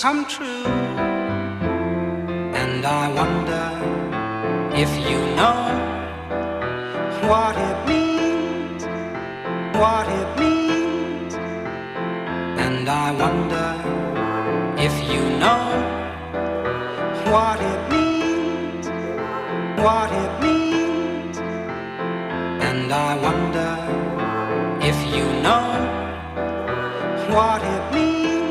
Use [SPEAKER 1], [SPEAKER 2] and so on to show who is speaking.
[SPEAKER 1] come true. And I wonder if you know what it means, what it means. And I wonder if you know what it means, what it means. And I wonder if you know what it means.